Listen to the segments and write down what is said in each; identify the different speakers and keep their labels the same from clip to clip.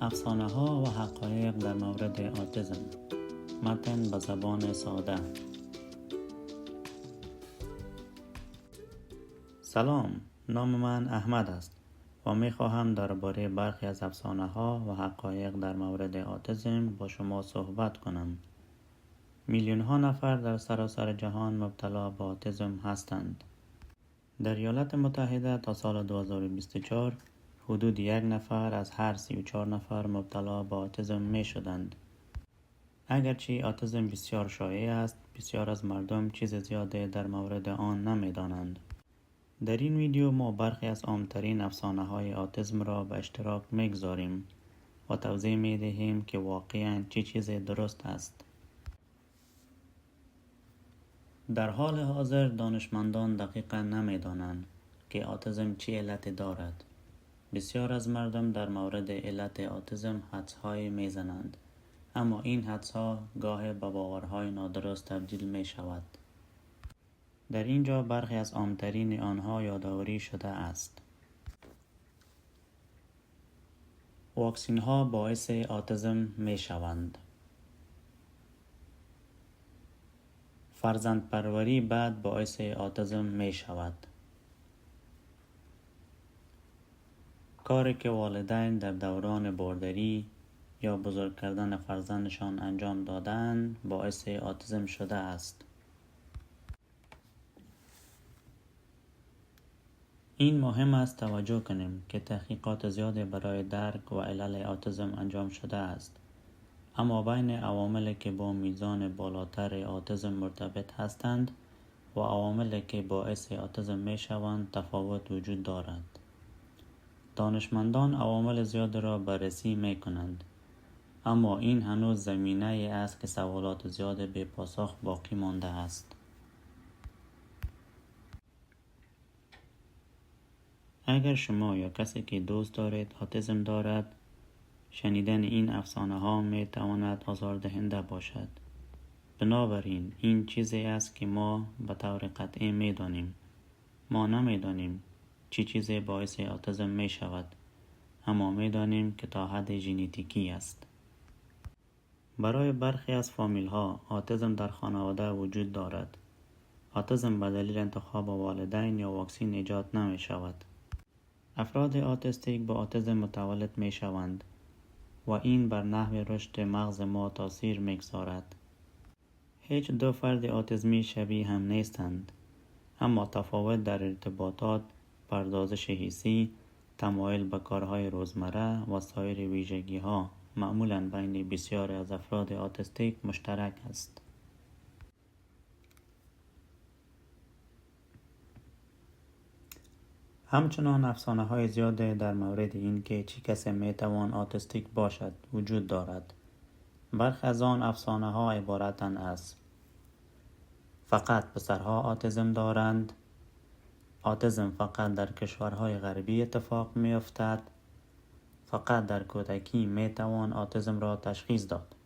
Speaker 1: افسانه ها و حقایق در مورد آتیسم. متن به زبان ساده. سلام، نام من احمد است و می خواهم درباره برخی از افسانه ها و حقایق در مورد آتیسم با شما صحبت کنم. میلیون ها نفر در سراسر جهان مبتلا به آتیسم هستند. در ایالات متحده تا سال 2024 حدود 1 نفر از هر 34 نفر مبتلا به آتیسم می شدند. اگرچه آتیسم بسیار شایع است، بسیار از مردم چیز زیاده در مورد آن نمی دانند. در این ویدیو ما برخی از عامترین افسانه های آتیسم را به اشتراک می گذاریم و توضیح می دهیم که واقعاً چه چیز درست است. در حال حاضر دانشمندان دقیقاً نمی دانند که آتیسم چه علتی دارد. بسیار از مردم در مورد علت آتیسم حدس‌هایی می‌زنند، اما این حدس‌ها گاهی به باورهای نادرست تبدیل می‌شود. در اینجا برخی از عام‌ترین آنها یادآوری شده است. واکسن‌ها باعث آتیسم می‌شوند. فرزندپروری بعد باعث آتیسم می‌شود. کاری که والدین در دوران بارداری یا بزرگ کردن فرزندشان انجام دادن باعث آتیسم شده است. این مهم است توجه کنیم که تحقیقات زیادی برای درک و علل آتیسم انجام شده است، اما بین عواملی که با میزان بالاتر آتیسم مرتبط هستند و عواملی که باعث آتیسم می شوند تفاوت وجود دارد. دانشمندان عوامل زیاد را بررسی می کنند، اما این هنوز زمینه ای است که سوالات زیاد بی پاسخ باقی مانده است. اگر شما یا کسی که دوست دارید آتیسم دارد، شنیدن این افسانه ها می تواند آزاردهنده باشد. بنابراین این چیزی است که ما به طور قطعی می دانیم. ما نمی دانیم چه چیزی باعث آتیسم می شود، اما می دانیم که تا حد ژنتیکی است. برای برخی از فامیل ها آتیسم در خانواده وجود دارد. آتیسم به دلیل انتخاب والدین یا واکسن ایجاد نمی شود. افراد آتیستیک با آتیسم متولد می شوند و این بر نحو رشد مغز ما تاثیر می گذارد. هیچ دو فرد آتیسمی شبیه هم نیستند، اما تفاوت در ارتباطات، پردازش حسی، تمایل به کارهای روزمره و سایر ویژگی ها معمولاً بین بسیاری از افراد آتیستیک مشترک است. همچنان افسانه های زیاده در مورد این که چه کسی می توان آتیستیک باشد وجود دارد. برخی از آن افسانه ها عبارتند از: فقط پسرها آتیسم دارند، آتیسم فقط در کشورهای غربی اتفاق می افتد، فقط در کودکی می توان آتیسم را تشخیص داد.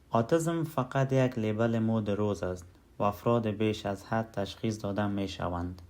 Speaker 1: آتیسم فقط یک لیبل مد روز است و افراد بیش از حد تشخیص داده می شوند.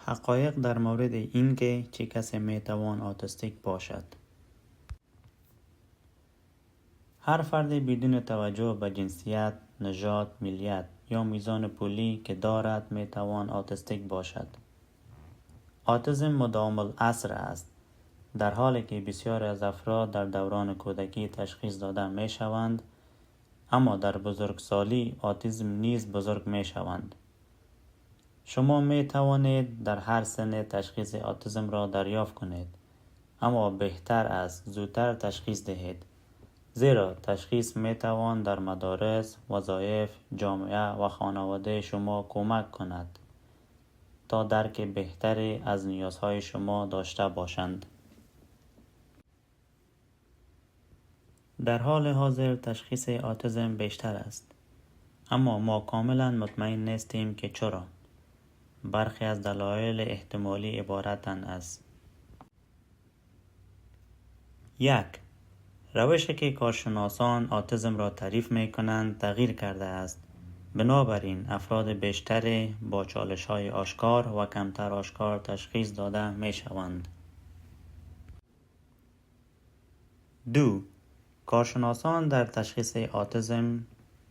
Speaker 1: حقایق در مورد این که چه کسی می توان آتیستیک باشد. هر فرد بدون توجه به جنسیت، نژاد، ملیت یا میزان پولی که دارد می توان آتیستیک باشد. آتیسم مدام العصر است، در حالی که بسیاری از افراد در دوران کودکی تشخیص داده می شوند، اما در بزرگسالی آتیسم نیز بزرگ می شوند. شما می توانید در هر سن تشخیص آتیسم را دریافت کنید، اما بهتر است زودتر تشخیص دهید، زیرا تشخیص می توان در مدارس، وظایف، جامعه و خانواده شما کمک کند تا درک بهتری از نیازهای شما داشته باشند. در حال حاضر تشخیص آتیسم بیشتر است، اما ما کاملا مطمئن نیستیم که چرا. برخی از دلایل احتمالی عبارتند از: 1. روشی که کارشناسان آتیسم را تعریف می کنند تغییر کرده است بنابراین افراد بیشتری با چالش‌های آشکار و کمتر آشکار تشخیص داده می‌شوند. 2. کارشناسان در تشخیص اتیسم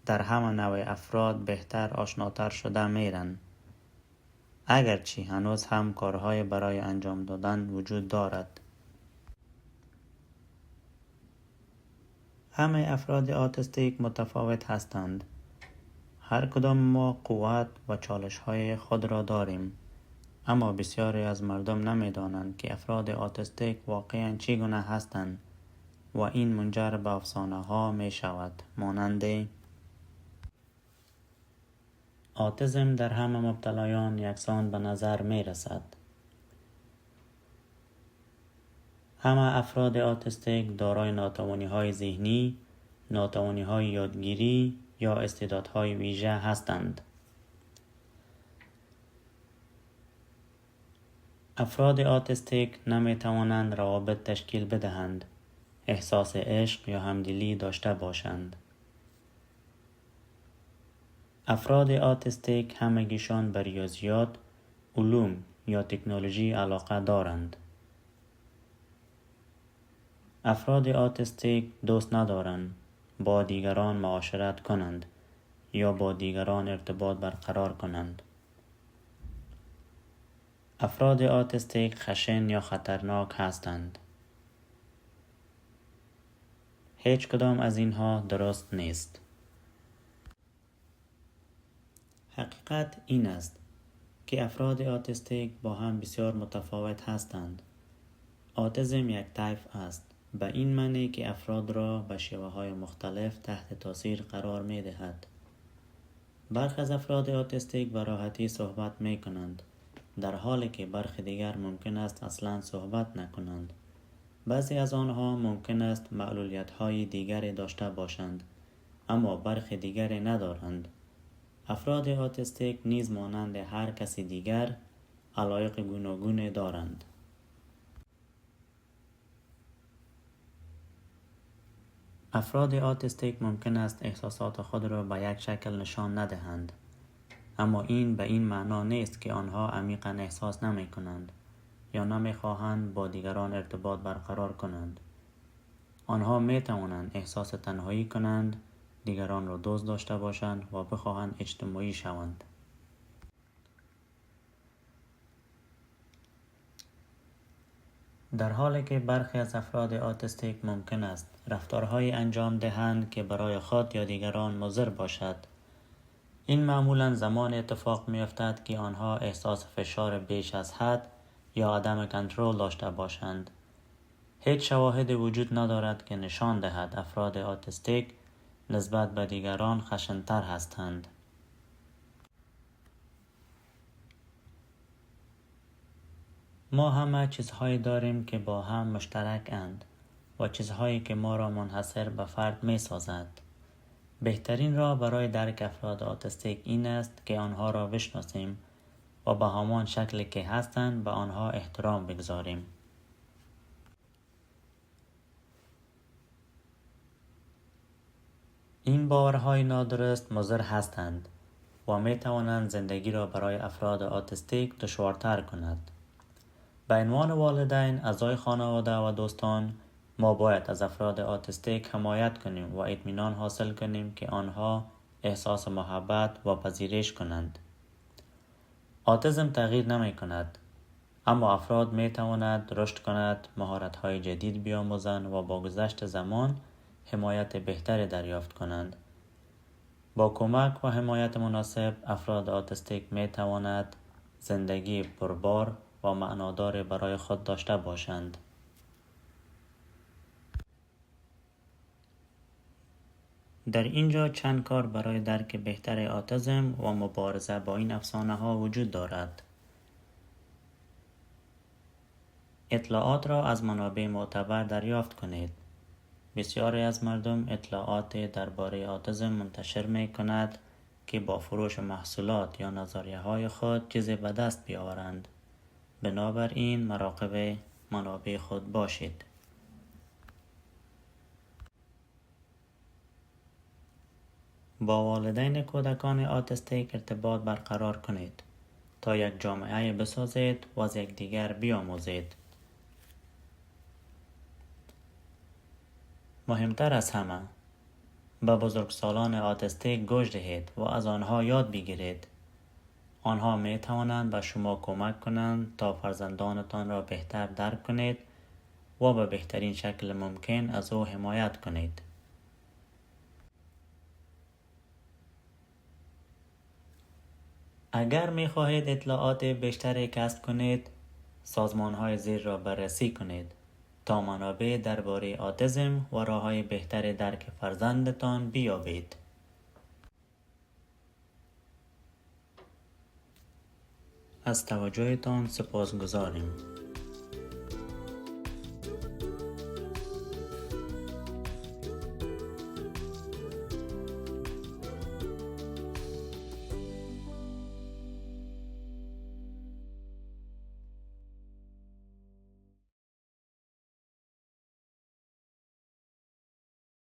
Speaker 1: در همه نوع افراد بهتر آشناتر شده میرند، اگرچه هنوز هم کارهای برای انجام دادن وجود دارد. همه افراد اتیستیک متفاوت هستند. هر کدام ما قوت و چالش‌های خود را داریم، اما بسیاری از مردم نمی‌دانند که افراد اتیستیک واقعاً چگونه هستند و این منجر به افسانه‌ها می‌شود، مانند اتیسم در همه مبتلایان یکسان به نظر می‌رسد. همه افراد اتیستیک دارای ناتوانی‌های ذهنی، ناتوانی‌های یادگیری یا استعدادهای ویژه هستند. افراد اتیستیک نمی‌توانند روابط تشکیل بدهند، احساس عشق یا همدلی داشته باشند. افراد اتیستیک همگیشان به ریاضیات، علوم یا تکنولوژی علاقه دارند. افراد اتیستیک دوست ندارند با دیگران معاشرت کنند یا با دیگران ارتباط برقرار کنند. افراد اتیستیک خشن یا خطرناک هستند. هیچ کدام از اینها درست نیست. حقیقت این است که افراد اتیستیک با هم بسیار متفاوت هستند. اتیسم یک طیف است، به این معنی که افراد را به شیوه‌های مختلف تحت تاثیر قرار می دهد. برخی از افراد اتیستیک به راحتی صحبت می کنند، در حالی که برخی دیگر ممکن است اصلاً صحبت نکنند. بعضی از آنها ممکن است معلولیت‌های دیگری داشته باشند، اما برخی دیگری ندارند. افراد اتیستیک نیز مانند هر کسی دیگر علایق گوناگونی دارند. افراد اتیستیک ممکن است احساسات خود را به یک شکل نشان ندهند، اما این به این معنا نیست که آنها عمیقاً احساس نمی کنند یا نمی خواهند با دیگران ارتباط برقرار کنند. آنها می توانند احساس تنهایی کنند، دیگران را دوست داشته باشند و بخواهند اجتماعی شوند. در حالی که برخی از افراد اتیستیک ممکن است رفتارهایی انجام دهند که برای خود یا دیگران مضر باشد. این معمولاً زمان اتفاق می‌افتد که آنها احساس فشار بیش از حد یا عدم کنترل داشته باشند. هیچ شواهدی وجود ندارد که نشان دهد افراد اتیستیک نسبت به دیگران خشن‌تر هستند. ما همه چیزهایی داریم که با هم مشترک اند و چیزهایی که ما را منحصر به فرد می سازد. بهترین راه برای درک افراد اتیستیک این است که آنها را بشناسیم و به همان شکلی که هستند به آنها احترام بگذاریم. این باورهای نادرست مضر هستند و می توانند زندگی را برای افراد اتیستیک دشوارتر کند. به عنوان والدین، اعضای خانواده و دوستان، ما باید از افراد اتیستیک حمایت کنیم و اطمینان حاصل کنیم که آنها احساس محبت و پذیرش کنند. اتیسم تغییر نمی کند، اما افراد می توانند رشد کنند، مهارت‌های جدید بیاموزند و با گذشت زمان حمایت بهتری دریافت کنند. با کمک و حمایت مناسب، افراد اتیستیک می توانند زندگی پربار و معنادار برای خود داشته باشند. در اینجا چند کار برای درک بهتر اتیسم و مبارزه با این افسانه‌ها وجود دارد. اطلاعات را از منابع معتبر دریافت کنید. بسیاری از مردم اطلاعات درباره اتیسم منتشر می کند که با فروش محصولات یا نظریه‌های خود چیزی به دست بیاورند. بنابراین مراقب منابع خود باشید. با والدین کودکان آتیستیک ارتباط برقرار کنید تا یک جامعه بسازید و از یکدیگر بیاموزید. مهمتر از همه، به بزرگسالان آتیستیک گوش دهید و از آنها یاد بگیرید. آنها می توانند به شما کمک کنند تا فرزندانتان را بهتر درک کنید و به بهترین شکل ممکن از او حمایت کنید. اگر می خواهید اطلاعات بیشتری کسب کنید، سازمان‌های زیر را بررسی کنید تا منابع درباره آتیسم و راه‌های بهتر درک فرزندتان بیابید. از توجهتان سپاسگزاریم.